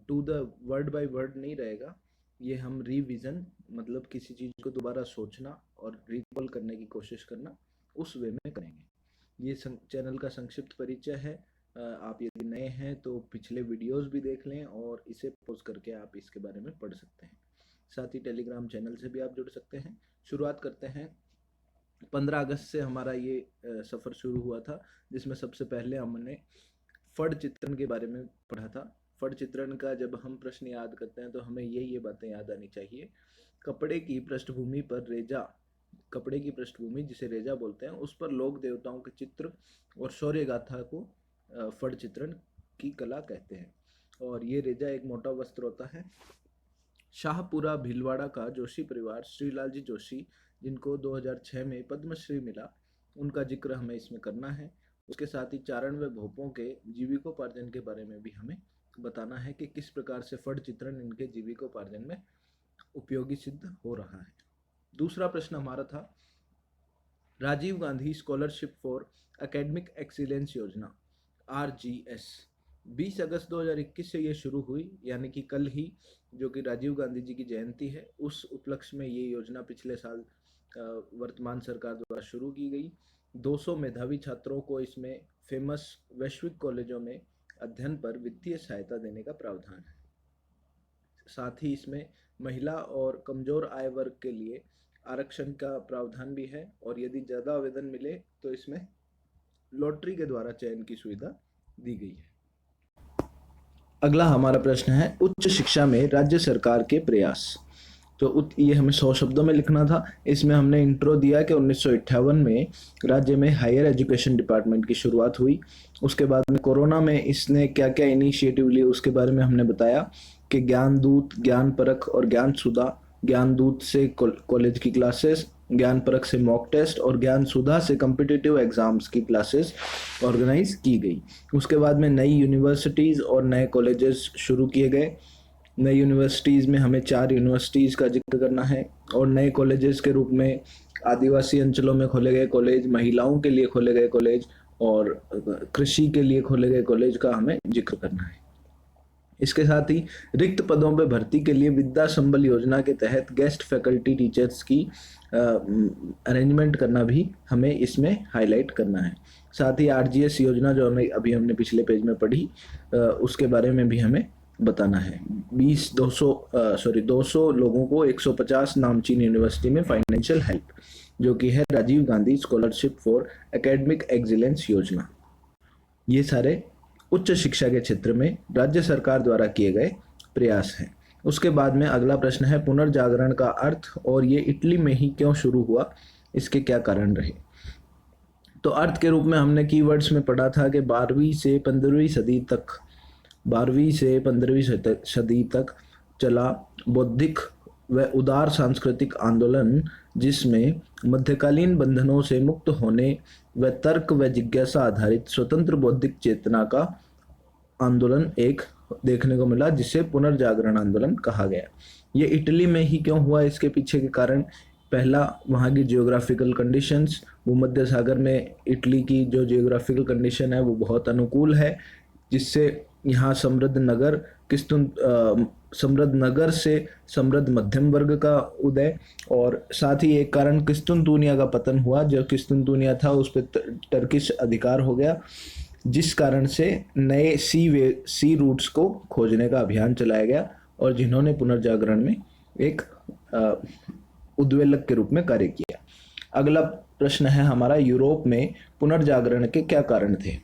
To the word by word नहीं रहेगा, ये हम रिवीजन मतलब किसी चीज़ को दोबारा सोचना और रिकॉल करने की कोशिश करना उस वे में करेंगे। ये चैनल का संक्षिप्त परिचय है। आप यदि नए हैं तो पिछले वीडियोस भी देख लें और इसे पॉज करके आप इसके बारे में पढ़ सकते हैं। साथ ही टेलीग्राम चैनल से भी आप जुड़ सकते हैं। शुरुआत करते हैं। 15 अगस्त से हमारा ये सफ़र शुरू हुआ था, जिसमें सबसे पहले हमने फड़ चित्रण के बारे में पढ़ा था। फड़ चित्रण का जब हम प्रश्न याद करते हैं तो हमें ये बातें याद आनी चाहिए। कपड़े की पृष्ठभूमि पर रेजा, कपड़े की पृष्ठभूमि जिसे रेजा बोलते हैं, उस पर लोक देवताओं के चित्र और शौर्य गाथा को फड़ चित्रण की कला कहते हैं। और ये रेजा एक मोटा वस्त्र होता है। शाहपुरा भीलवाड़ा का जोशी परिवार, श्रीलाल जी जोशी, जिनको 2006 में पद्मश्री मिला, उनका जिक्र हमें इसमें करना है। उसके साथ ही चारण व भोपों के जीविकोपार्जन के बारे में भी हमें बताना है कि किस प्रकार से फड़ चित्रण इनके जीविकोपार्जन में उपयोगी सिद्ध हो रहा है। दूसरा प्रश्न हमारा था Rajiv Gandhi scholarship for academic excellence योजना, RGS। 20 अगस्त 2021 से ये शुरू हुई, यानी कि कल ही, जो कि राजीव गांधी जी की जयंती है, उस उपलक्ष्य में ये योजना पिछले साल वर्तमान सरकार द्वारा शुरू की गई। 200 मेधावी छात्रों को इसमें फेमस वैश्विक कॉलेजों में अध्ययन पर वित्तीय सहायता देने का प्रावधान है। साथ ही इसमें महिला और कमजोर आय वर्ग के लिए आरक्षण का प्रावधान भी है, और यदि ज़्यादा आवेदन मिले तो इसमें लॉटरी के द्वारा चयन की सुविधा दी गई है। अगला हमारा प्रश्न है उच्च शिक्षा में राज्य सरकार के प्रयास। तो ये हमें 100 शब्दों में लिखना था। इसमें हमने इंट्रो दिया कि 1958 में राज्य में हायर एजुकेशन डिपार्टमेंट की शुरुआत हुई। उसके बाद में कोरोना में इसने क्या क्या इनिशिएटिव लिए उसके बारे में हमने बताया कि ज्ञान दूत, ज्ञान परख और ज्ञान सुधा। ज्ञान दूत से कॉलेज की क्लासेस, ज्ञान परख से मॉक टेस्ट और ज्ञान सुधा से कम्पिटिटिव एग्जाम्स की क्लासेस ऑर्गेनाइज की गई। उसके बाद में नई यूनिवर्सिटीज़ और नए कॉलेजेस शुरू किए गए। नई यूनिवर्सिटीज़ में हमें 4 यूनिवर्सिटीज़ का जिक्र करना है, और नए कॉलेजेस के रूप में आदिवासी अंचलों में खोले गए कॉलेज, महिलाओं के लिए खोले गए कॉलेज और कृषि के लिए खोले गए कॉलेज का हमें जिक्र करना है। इसके साथ ही रिक्त पदों पर भर्ती के लिए विद्या संबल योजना के तहत गेस्ट फैकल्टी टीचर्स की अरेंजमेंट करना भी हमें इसमें हाईलाइट करना है। साथ ही RGS योजना जो हमने पिछले पेज में पढ़ी, उसके बारे में भी हमें बताना है। 200 लोगों को 150 नामचीन यूनिवर्सिटी में फाइनेंशियल हेल्प, जो कि है Rajiv Gandhi scholarship for academic excellence योजना। ये सारे उच्च शिक्षा के क्षेत्र में राज्य सरकार द्वारा किए गए प्रयास हैं। उसके बाद में अगला प्रश्न है पुनर्जागरण का अर्थ, और ये इटली में ही क्यों शुरू हुआ, इसके क्या कारण रहे। तो अर्थ के रूप में हमने कीवर्ड्स में पढ़ा था कि 12वीं से 15वीं सदी तक चला बौद्धिक व उदार सांस्कृतिक आंदोलन, जिसमें मध्यकालीन बंधनों से मुक्त होने व तर्क व जिज्ञासा आधारित स्वतंत्र बौद्धिक चेतना का आंदोलन एक देखने को मिला, जिसे पुनर्जागरण आंदोलन कहा गया। ये इटली में ही क्यों हुआ, इसके पीछे के कारण, पहला वहाँ की जियोग्राफिकल कंडीशंस। भूमध्य सागर में इटली की जो जियोग्राफिकल कंडीशन है वो बहुत अनुकूल है, जिससे यहाँ समृद्ध नगर से समृद्ध मध्यम वर्ग का उदय, और साथ ही एक कारण किस्तुनतूनिया का पतन हुआ। जो किस्तुनतूनिया था उस पर टर्किश अधिकार हो गया, जिस कारण से नए सी रूट्स को खोजने का अभियान चलाया गया, और जिन्होंने पुनर्जागरण में एक उद्वेलक के रूप में कार्य किया। अगला प्रश्न है हमारा यूरोप में पुनर्जागरण के क्या कारण थे।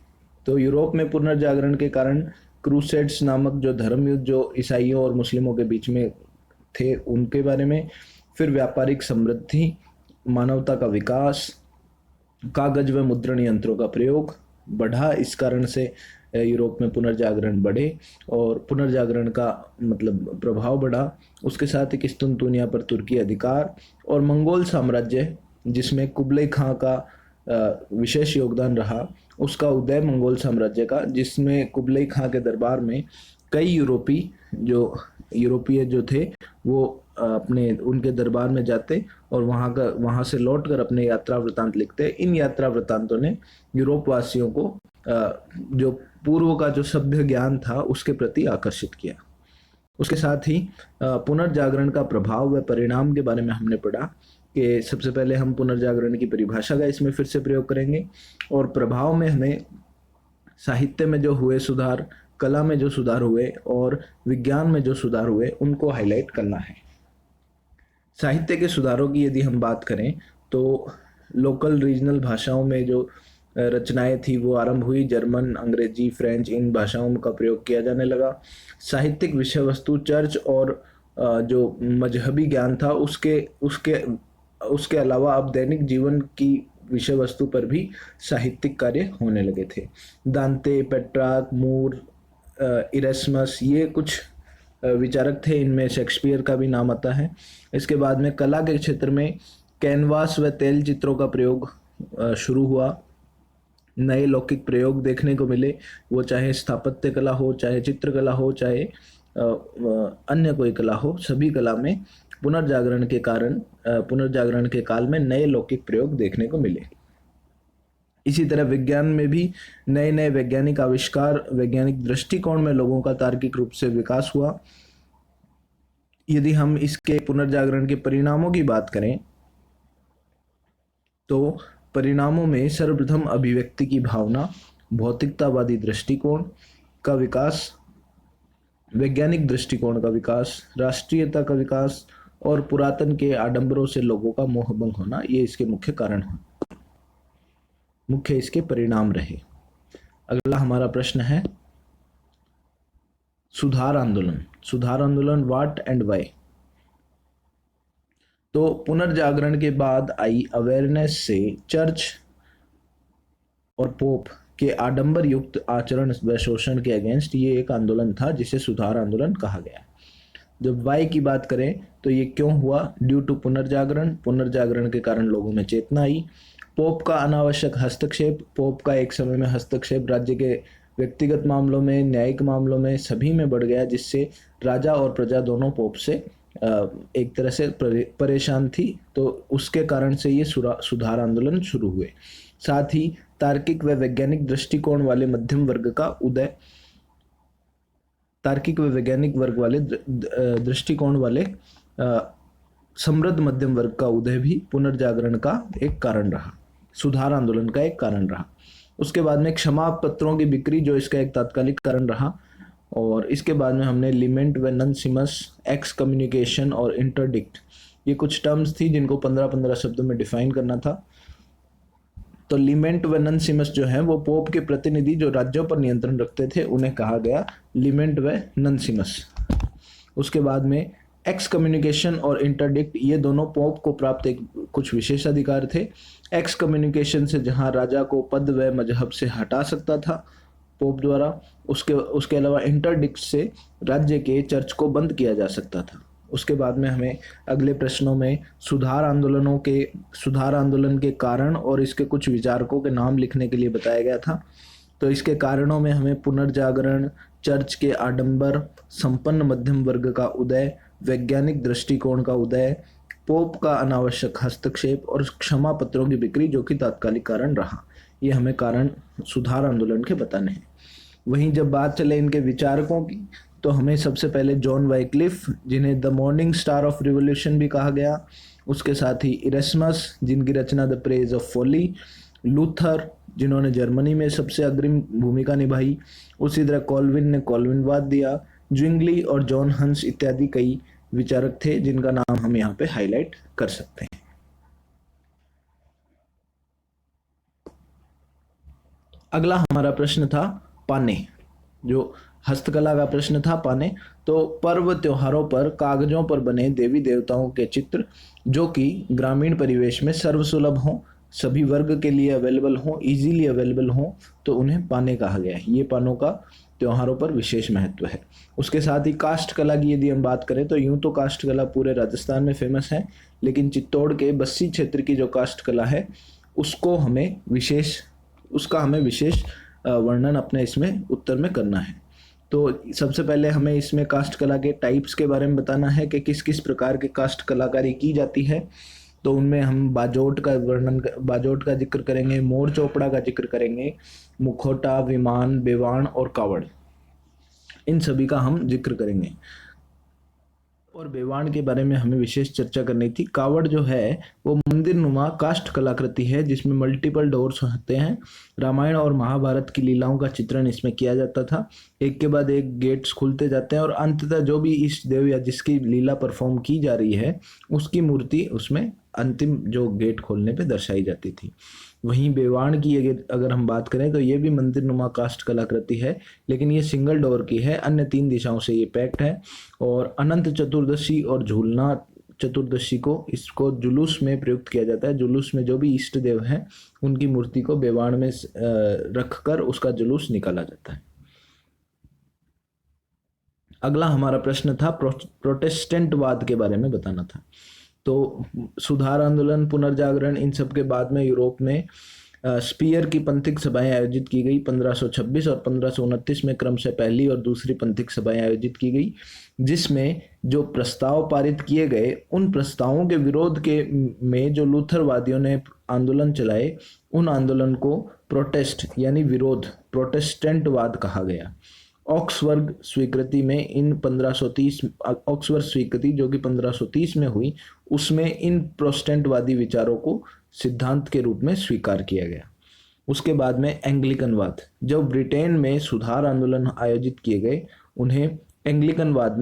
तो यूरोप में पुनर्जागरण के कारण क्रूसेड्स नामक जो धर्म युद्ध जो ईसाइयों और मुस्लिमों के बीच में थे उनके बारे में, फिर व्यापारिक समृद्धि, मानवता का विकास, कागज व मुद्रण यंत्रों का प्रयोग बढ़ा, इस कारण से यूरोप में पुनर्जागरण बढ़े और पुनर्जागरण का मतलब प्रभाव बढ़ा। उसके साथ ही किस्तुनतूनिया पर तुर्की अधिकार और मंगोल साम्राज्य, जिसमें कुबलई खां का विशेष योगदान रहा, उसका उदय मंगोल साम्राज्य का, जिसमें कुबलई खां के दरबार में कई यूरोपीय जो थे वो उनके दरबार में जाते और वहाँ से लौटकर अपने यात्रा वृतांत लिखते। इन यात्रा वृतांतों ने यूरोप वासियों को जो पूर्व का जो सभ्य ज्ञान था उसके प्रति आकर्षित किया। उसके साथ ही पुनर्जागरण का प्रभाव व परिणाम के बारे में हमने पढ़ा कि सबसे पहले हम पुनर्जागरण की परिभाषा का इसमें फिर से प्रयोग करेंगे, और प्रभाव में हमें साहित्य में जो हुए सुधार, कला में जो सुधार हुए और विज्ञान में जो सुधार हुए उनको हाईलाइट करना है। साहित्य के सुधारों की यदि हम बात करें तो लोकल रीजनल भाषाओं में जो रचनाएं थी वो आरंभ हुई। जर्मन, अंग्रेजी, फ्रेंच इन भाषाओं का प्रयोग किया जाने लगा। साहित्यिक विषय वस्तु चर्च और जो मजहबी ज्ञान था उसके उसके उसके अलावा अब दैनिक जीवन की विषय वस्तु पर भी साहित्यिक कार्य होने लगे थे। दांते, पेट्रार्क, मूर, इरेस्मस ये कुछ विचारक थे। इनमें शेक्सपियर का भी नाम आता है। इसके बाद में कला के क्षेत्र में कैनवास व तेल चित्रों का प्रयोग शुरू हुआ। नए लौकिक प्रयोग देखने को मिले, वो चाहे स्थापत्य कला हो, चाहे चित्रकला हो, चाहे अन्य कोई कला हो, सभी कला में पुनर्जागरण के काल में नए लौकिक प्रयोग देखने को मिले। इसी तरह विज्ञान में भी नए नए वैज्ञानिक आविष्कार, वैज्ञानिक दृष्टिकोण में लोगों का तार्किक रूप से विकास हुआ। यदि हम इसके पुनर्जागरण के परिणामों की बात करें तो परिणामों में सर्वप्रथम अभिव्यक्ति की भावना, भौतिकतावादी दृष्टिकोण का विकास, वैज्ञानिक दृष्टिकोण का विकास, राष्ट्रीयता का विकास और पुरातन के आडंबरों से लोगों का मोहभंग होना, ये इसके मुख्य इसके परिणाम रहे। अगला हमारा प्रश्न है सुधार आंदोलन व्हाट एंड व्हाई। तो पुनर्जागरण के बाद आई अवेयरनेस से चर्च और पोप के आडंबर युक्त आचरण व शोषण के अगेंस्ट ये एक आंदोलन था जिसे सुधार आंदोलन कहा गया। जब वाई की बात करें तो ये क्यों हुआ? ड्यू टू पुनर्जागरण के कारण लोगों में चेतना आई। पोप का अनावश्यक हस्तक्षेप, पोप का एक समय में हस्तक्षेप राज्य के व्यक्तिगत मामलों में, न्यायिक मामलों में सभी में बढ़ गया, जिससे राजा और प्रजा दोनों पोप से एक तरह से परेशान थी। तो उसके कारण से ये सुधार आंदोलन शुरू हुए। साथ ही तार्किक व वैज्ञानिक दृष्टिकोण वाले मध्यम वर्ग का उदय, तार्किक व वैज्ञानिक वर्ग वाले दृष्टिकोण वाले समृद्ध मध्यम वर्ग का उदय भी पुनर्जागरण का एक कारण रहा, सुधार आंदोलन का एक कारण रहा। उसके बाद में क्षमा पत्रों की बिक्री जो इसका एक तात्कालिक कारण रहा। और इसके बाद में हमने लिमेंट व नॉनसिमस, एक्स कम्युनिकेशन और इंटरडिक्ट, ये कुछ टर्म्स थी जिनको 15-15 शब्दों में डिफाइन करना था। तो लिमेंट व नॉनसिमस जो है वो पोप के प्रतिनिधि जो राज्यों पर नियंत्रण रखते थे उन्हें कहा गया लिमेंट व नॉनसिमस। उसके बाद में एक्स कम्युनिकेशन और इंटरडिक्ट, ये दोनों पोप को प्राप्त एक कुछ विशेषाधिकार थे। एक्स कम्युनिकेशन से जहां राजा को पद व मजहब से हटा सकता था पोप द्वारा, उसके अलावा इंटरडिक्ट से राज्य के चर्च को बंद किया जा सकता था। उसके बाद में हमें अगले प्रश्नों में सुधार आंदोलन के कारण और इसके कुछ विचारकों के नाम लिखने के लिए बताया गया था। तो इसके कारणों में हमें पुनर्जागरण, चर्च के आडंबर, संपन्न मध्यम वर्ग का उदय, वैज्ञानिक दृष्टिकोण का उदय, पोप का अनावश्यक हस्तक्षेप और क्षमा पत्रों की बिक्री जो कि तात्कालिक कारण रहा, ये हमें कारण सुधार आंदोलन के बताने हैं। वहीं जब बात चले इनके विचारकों की तो हमें सबसे पहले जॉन वाइक्लिफ, जिन्हें the morning star of revolution भी कहा गया, उसके साथ ही इरेस्मस जिनकी रचना the praise of folly, Luther जिन्होंने जर्मनी में सबसे अग्रिम भूमिका निभाई, उसी तरह कॉल्विन ने कॉल्विनवाद दिया, ज्विंगली और जॉन हंस इत्यादि कई विचारक थे जिनका नाम हम यहाँ पे हाईलाइट कर सकते हैं। अगला हमारा प्रश्न था पाने, जो हस्तकला का प्रश्न था पाने। तो पर्व त्योहारों पर कागजों पर बने देवी देवताओं के चित्र जो कि ग्रामीण परिवेश में सर्वसुलभ हों, सभी वर्ग के लिए अवेलेबल हों, इजीली अवेलेबल हों, तो उन्हें पाने कहा गया है। ये पानों का त्योहारों पर विशेष महत्व है। उसके साथ ही काष्ठ कला की यदि हम बात करें तो यूं तो काष्ठ कला पूरे राजस्थान में फेमस है, लेकिन चित्तौड़ के बस्सी क्षेत्र की जो काष्ठ कला है उसका हमें विशेष वर्णन अपने इसमें उत्तर में करना है। तो सबसे पहले हमें इसमें काष्ठ कला के टाइप्स के बारे में बताना है कि किस किस प्रकार की काष्ठ कलाकारी की जाती है। तो उनमें हम बाजोट का जिक्र करेंगे, मोर चोपड़ा का जिक्र करेंगे, मुखौटा, विमान, बेवाण और कावड़, इन सभी का हम जिक्र करेंगे। और बेवाण के बारे में हमें विशेष चर्चा करनी थी। कावड़ जो है वो मंदिर नुमा काष्ठ कलाकृति है जिसमें मल्टीपल डोर्स होते हैं। रामायण और महाभारत की लीलाओं का चित्रण इसमें किया जाता था। एक के बाद एक गेट्स खुलते जाते हैं और अंततः जो भी इष्ट देव या जिसकी लीला परफॉर्म की जा रही है उसकी मूर्ति उसमें अंतिम जो गेट खोलने पे दर्शाई जाती थी। वहीं बेवाण की अगर हम बात करें तो ये भी मंदिर नुमा काष्ठ कलाकृति है, लेकिन ये सिंगल डोर की है, अन्य 3 दिशाओं से ये पैक्ड है। और अनंत चतुर्दशी और झूलना चतुर्दशी को इसको जुलूस में प्रयुक्त किया जाता है। जुलूस में जो भी इष्ट देव हैं उनकी मूर्ति को बेवाण में रखकर उसका जुलूस निकाला जाता है। अगला हमारा प्रश्न था प्रोटेस्टेंटवाद के बारे में बताना था। तो सुधार आंदोलन, पुनर्जागरण, इन सब के बाद में यूरोप में स्पीयर की पंथिक सभाएं आयोजित की गई। 1526 और 1529 में क्रम से पहली और दूसरी पंथिक सभाएं आयोजित की गई, जिसमें जो प्रस्ताव पारित किए गए उन प्रस्तावों के विरोध के में जो लूथरवादियों ने आंदोलन चलाए उन आंदोलन को प्रोटेस्ट यानी विरोध, प्रोटेस्टेंटवाद कहा गया। ऑक्सफर्ड स्वीकृति में इन 1530 ऑक्सफर्ड स्वीकृति जो कि 1530 में हुई उसमें इन प्रोटेस्टेंटवादी विचारों को सिद्धांत के रूप में स्वीकार किया गया। उसके बाद में एंग्लिकनवाद, जब ब्रिटेन में सुधार आंदोलन आयोजित किए गए उन्हें एंग्लिकनवाद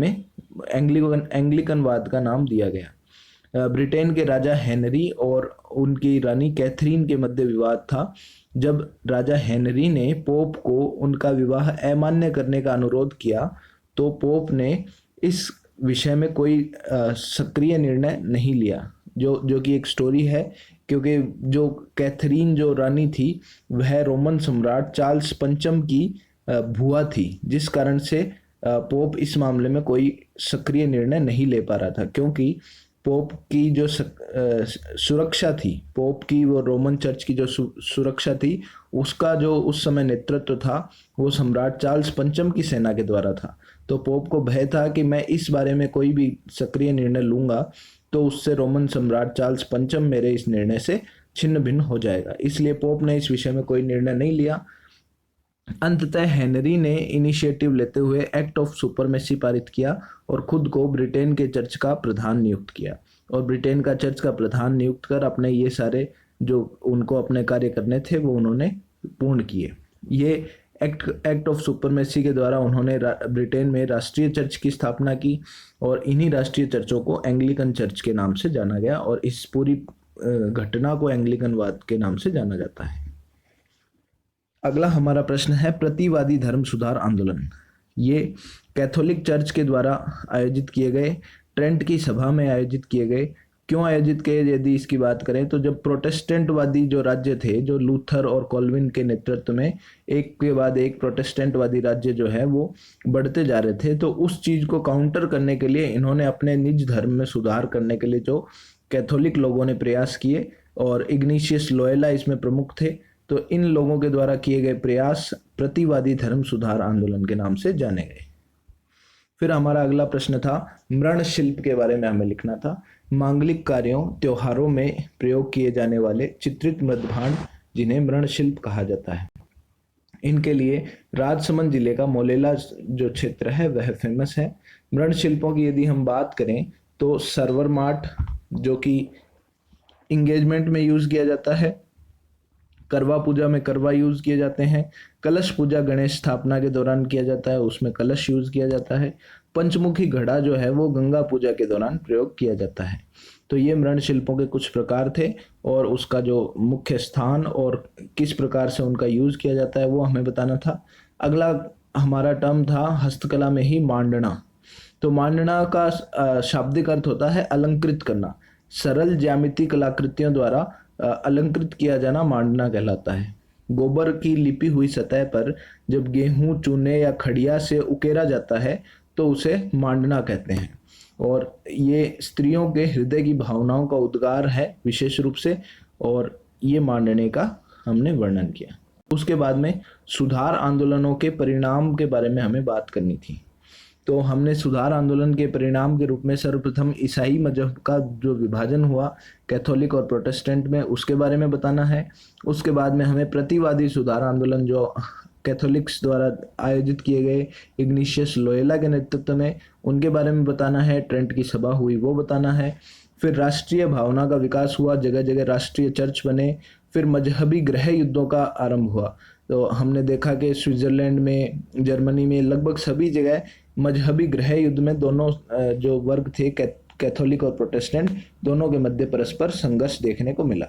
का नाम दिया गया। ब्रिटेन के राजा हेनरी और उनकी रानी कैथरीन के मध्य विवाद था। जब राजा हेनरी ने पोप को उनका विवाह अमान्य करने का अनुरोध किया तो पोप ने इस विषय में कोई सक्रिय निर्णय नहीं लिया, जो कि एक स्टोरी है, क्योंकि जो कैथरीन जो रानी थी वह रोमन सम्राट चार्ल्स पंचम की भुआ थी, जिस कारण से पोप इस मामले में कोई सक्रिय निर्णय नहीं ले पा रहा था, क्योंकि पोप की जो सुरक्षा थी, पोप की वो रोमन चर्च की जो सुरक्षा थी उसका जो उस समय नेतृत्व था वो सम्राट चार्ल्स पंचम की सेना के द्वारा था। तो पोप को भय था कि मैं इस बारे में कोई भी सक्रिय निर्णय लूंगा तो उससे रोमन सम्राट चार्ल्स पंचम मेरे इस निर्णय से छिन्न भिन्न हो जाएगा, इसलिए पोप ने इस विषय में कोई निर्णय नहीं लिया। अंततः हेनरी ने इनिशिएटिव लेते हुए एक्ट ऑफ सुपरमेसी पारित किया और खुद को ब्रिटेन के चर्च का प्रधान नियुक्त किया, और ब्रिटेन का चर्च का प्रधान नियुक्त कर अपने ये सारे जो उनको अपने कार्य करने थे वो उन्होंने पूर्ण किए। ये एक्ट ऑफ सुपरमेसी के द्वारा उन्होंने ब्रिटेन में राष्ट्रीय चर्च की स्थापना की और इन्हीं राष्ट्रीय चर्चों को एंग्लिकन चर्च के नाम से जाना गया और इस पूरी घटना को एंग्लिकनवाद के नाम से जाना जाता है। अगला हमारा प्रश्न है प्रतिवादी धर्म सुधार आंदोलन। ये कैथोलिक चर्च के द्वारा आयोजित किए गए, ट्रेंट की सभा में आयोजित किए गए। क्यों आयोजित किए, यदि इसकी बात करें तो जब प्रोटेस्टेंटवादी जो राज्य थे, जो लूथर और कॉल्विन के नेतृत्व में एक के बाद एक प्रोटेस्टेंटवादी राज्य जो है वो बढ़ते जा रहे थे, तो उस चीज को काउंटर करने के लिए इन्होंने अपने निज धर्म में सुधार करने के लिए जो कैथोलिक लोगों ने प्रयास किए, और इग्निशियस लोयला इसमें प्रमुख थे, तो इन लोगों के द्वारा किए गए प्रयास प्रतिवादी धर्म सुधार आंदोलन के नाम से जाने गए। फिर हमारा अगला प्रश्न था मृण शिल्प के बारे में हमें लिखना था। मांगलिक कार्यों, त्योहारों में प्रयोग किए जाने वाले चित्रित मृदभांड जिन्हें मृण शिल्प कहा जाता है, इनके लिए राजसमंद जिले का मोलेला जो क्षेत्र है वह फेमस है। मृण शिल्पों की यदि हम बात करें तो सर्वर माट जो कि इंगेजमेंट में यूज किया जाता है, करवा पूजा में करवा यूज किए जाते हैं, कलश पूजा गणेश स्थापना के दौरान किया जाता है, उसमें कलश यूज किया जाता है, पंचमुखी घड़ा जो है वो गंगा पूजा के दौरान प्रयोग किया जाता है। तो ये मृण शिल्पों के कुछ प्रकार थे और उसका जो मुख्य स्थान और किस प्रकार से उनका यूज किया जाता है वो हमें बताना था। अगला हमारा टर्म था हस्तकला में ही मांडना। तो मांडना का शाब्दिक अर्थ होता है अलंकृत करना। सरल ज्यामिति कलाकृतियों द्वारा अलंकृत किया जाना मांडना कहलाता है। गोबर की लिपी हुई सतह पर जब गेहूं, चूने या खड़िया से उकेरा जाता है तो उसे मांडना कहते हैं, और ये स्त्रियों के हृदय की भावनाओं का उद्गार है विशेष रूप से, और ये मांडने का हमने वर्णन किया। उसके बाद में सुधार आंदोलनों के परिणाम के बारे में हमें बात करनी थी। तो हमने सुधार आंदोलन के परिणाम के रूप में सर्वप्रथम ईसाई मजहब का जो विभाजन हुआ कैथोलिक और प्रोटेस्टेंट में, उसके बारे में बताना है। उसके बाद में हमें प्रतिवादी सुधार आंदोलन जो कैथोलिक्स द्वारा आयोजित किए गए इग्निशियस लोयोला के नेतृत्व में, उनके बारे में बताना है। ट्रेंट की सभा हुई वो बताना है। फिर राष्ट्रीय भावना का विकास हुआ, जगह जगह राष्ट्रीय चर्च बने। फिर मजहबी गृह युद्धों का आरंभ हुआ। तो हमने देखा कि स्विट्जरलैंड में, जर्मनी में, लगभग सभी जगह मजहबी गृह युद्ध में दोनों जो वर्ग थे कैथोलिक और प्रोटेस्टेंट, दोनों के मध्य परस्पर संघर्ष देखने को मिला।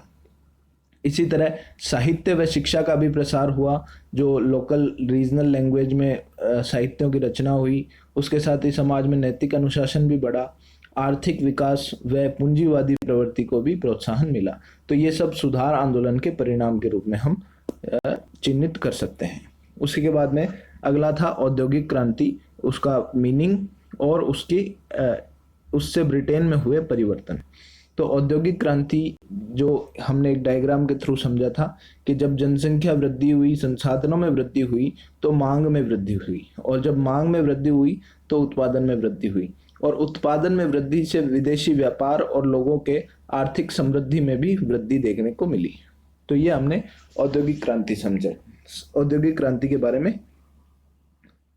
इसी तरह साहित्य व शिक्षा का भी प्रसार हुआ, जो लोकल रीजनल लैंग्वेज में साहित्यों की रचना हुई। उसके साथ ही समाज में नैतिक अनुशासन भी बढ़ा, आर्थिक विकास व पूंजीवादी प्रवृत्ति को भी प्रोत्साहन मिला। तो ये सब सुधार आंदोलन के परिणाम के रूप में हम चिन्हित कर सकते हैं। उसके बाद में अगला था औद्योगिक क्रांति, उसका मीनिंग और उससे ब्रिटेन में हुए परिवर्तन। तो औद्योगिक क्रांति जो हमने एक डायग्राम के थ्रू समझा था कि जब जनसंख्या वृद्धि हुई, संसाधनों में वृद्धि हुई, तो मांग में वृद्धि हुई, और जब मांग में वृद्धि हुई तो उत्पादन में वृद्धि हुई, और उत्पादन में वृद्धि से विदेशी व्यापार और लोगों के आर्थिक समृद्धि में भी वृद्धि देखने को मिली। तो ये हमने औद्योगिक क्रांति समझा, औद्योगिक क्रांति के बारे में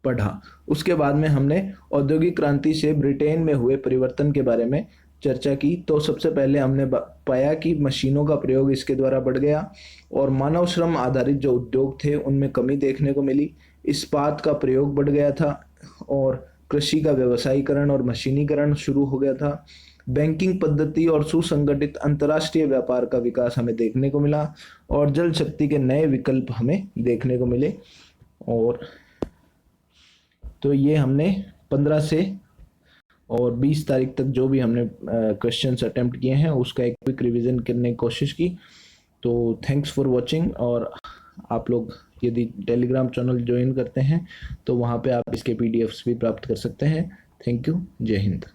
पढ़ा। उसके बाद में हमने औद्योगिक क्रांति से ब्रिटेन में हुए परिवर्तन के बारे में चर्चा की। तो सबसे पहले हमने पाया कि मशीनों का प्रयोग इसके द्वारा बढ़ गया, और मानव श्रम आधारित जो उद्योग थे उनमें कमी देखने को मिली। इस्पात का प्रयोग बढ़ गया था, और कृषि का व्यवसायीकरण और मशीनीकरण शुरू हो गया था। बैंकिंग पद्धति और सुसंगठित अंतर्राष्ट्रीय व्यापार का विकास हमें देखने को मिला, और जल शक्ति के नए विकल्प हमें देखने को मिले। और तो ये हमने 15 से और 20 तारीख तक जो भी हमने क्वेश्चंस अटेम्प्ट किए हैं उसका एक क्विक रिवीजन करने की कोशिश की। तो थैंक्स फॉर वाचिंग। और आप लोग यदि टेलीग्राम चैनल ज्वाइन करते हैं तो वहाँ पे आप इसके पीडीएफ्स भी प्राप्त कर सकते हैं। Thank you. जय हिंद।